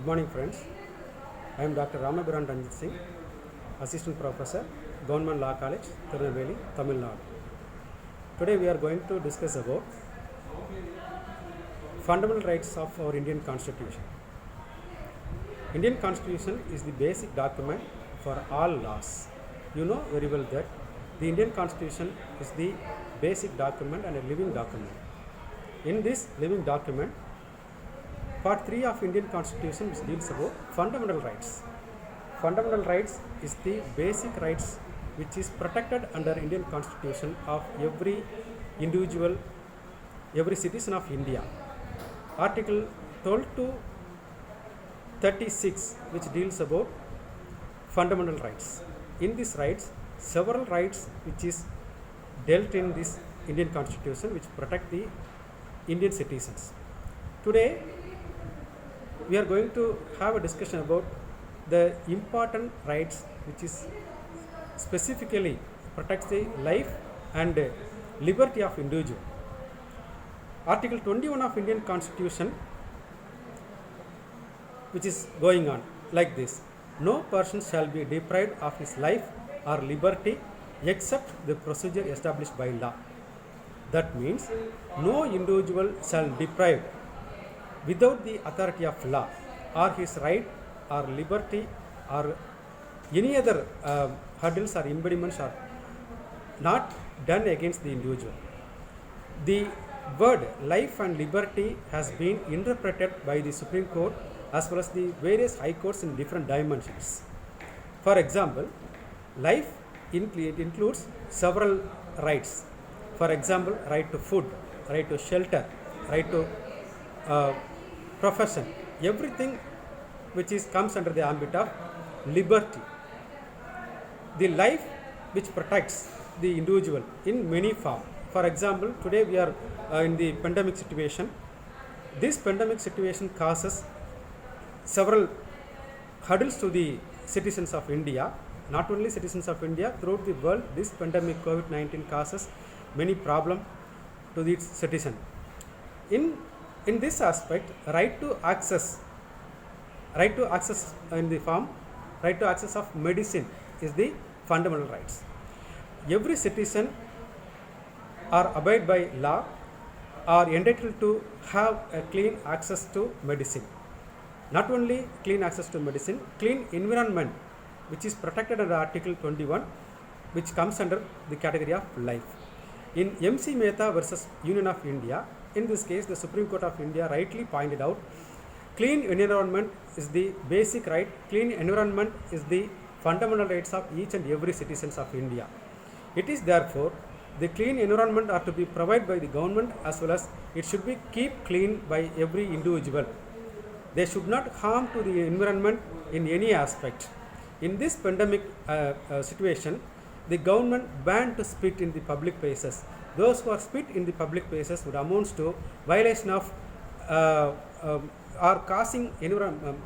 Good morning, friends. I am Dr. Ramabiran Ranjit Singh, Assistant Professor, Government Law College, Tirunelveli, Tamil Nadu. Today we are going to discuss about fundamental rights of our Indian Constitution. Indian Constitution is the basic document for all laws. You know very well that the Indian Constitution is the basic document and a living document. In this living document, Part 3 of Indian Constitution which deals about fundamental rights. Fundamental rights is the basic rights which is protected under Indian Constitution of every individual, every citizen of India. Article 12 to 36 which deals about fundamental rights. In these rights, several rights which is dealt in this Indian Constitution which protect the Indian citizens. Today we are going to have a discussion about the important rights which is specifically protects the life and liberty of individual. Article 21 of Indian Constitution which is going on like this: no person shall be deprived of his life or liberty except the procedure established by law. That means no individual shall deprive without the authority of law or his right or liberty or any other hurdles or impediments are not done against the individual. The word life and liberty has been interpreted by the Supreme Court as well as the various high courts in different dimensions. For example, life includes several rights. For example, right to food, right to shelter, right to profession, everything which comes under the ambit of liberty. The life which protects the individual in many forms. For example, today we are in the pandemic situation. This pandemic situation causes several hurdles to the citizens of India. Not only citizens of India, throughout the world, this pandemic COVID-19 causes many problems to the citizen. In this aspect, right to access in the form, right to access of medicine is the fundamental rights. Every citizen are abide by law are entitled to have a clean access to medicine. Not only clean access to medicine, clean environment which is protected under Article 21 which comes under the category of life. In MC Mehta versus Union of India, in this case the Supreme Court of India rightly pointed out clean environment is the basic right. Clean environment is the fundamental rights of each and every citizens of India. It is therefore the clean environment are to be provided by the government as well as it should be keep clean by every individual. They should not harm to the environment in any aspect. In this pandemic situation, the government banned to spit in the public places. Those who are spit in the public places would amounts to violation of are causing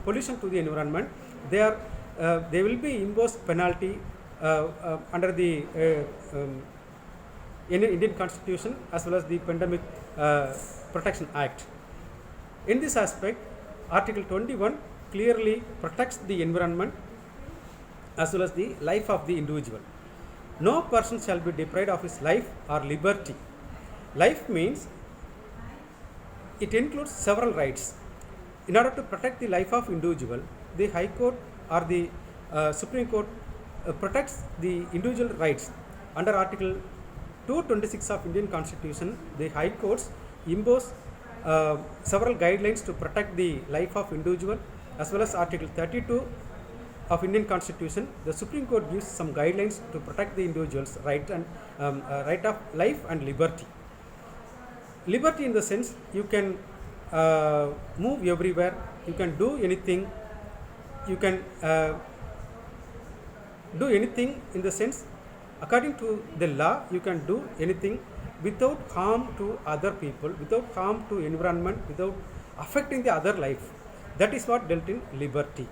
pollution to the environment. They will be imposed penalty under the Indian Constitution as well as the Pandemic Protection Act. In this aspect, Article 21 clearly protects the environment as well as the life of the individual. No person shall be deprived of his life or liberty. Life means it includes several rights. In order to protect the life of individual, the High Court or the Supreme Court protects the individual rights. Under Article 226 of Indian Constitution, the High Courts impose several guidelines to protect the life of individual, as well as Article 32 of Indian Constitution, the Supreme Court gives some guidelines to protect the individual's right and right of life and liberty. Liberty in the sense you can move everywhere, you can do anything, you can do anything in the sense according to the law you can do anything without harm to other people, without harm to environment, without affecting the other life. That is what dealt in liberty.